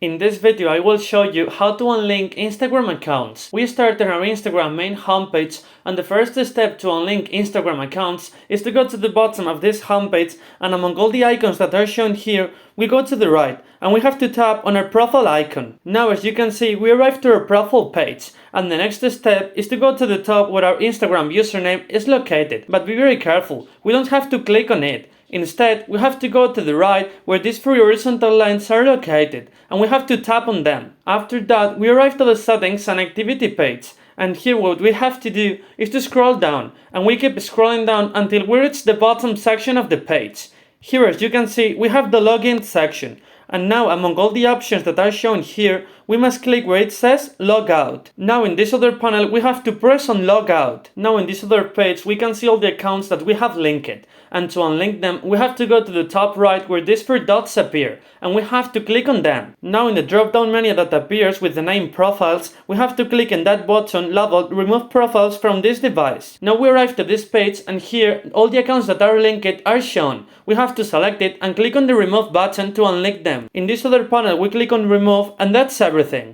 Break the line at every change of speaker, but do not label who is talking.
In this video, I will show you how to unlink Instagram accounts. We started our Instagram main homepage, and the first step to unlink Instagram accounts is to go to the bottom of this homepage, and among all the icons that are shown here, we go to the right, and we have to tap on our profile icon. Now, as you can see, we arrived to our profile page, and the next step is to go to the top where our Instagram username is located. But be very careful, we don't have to click on it. Instead, we have to go to the right where these three horizontal lines are located, and we have to tap on them. After that, we arrive to the settings and activity page, and here what we have to do is to scroll down, and we keep scrolling down until we reach the bottom section of the page. Here, as you can see, we have the login section. And now, among all the options that are shown here, we must click where it says log out. Now in this other panel, we have to press on log out. Now in this other page, we can see all the accounts that we have linked. And to unlink them, we have to go to the top right where these three dots appear, and we have to click on them. Now in the drop-down menu that appears with the name profiles, we have to click on that button labeled remove profiles from this device. Now we arrive to this page, and here all the accounts that are linked are shown. We have to select it and click on the remove button to unlink them. In this other panel, we click on remove, and that's everything.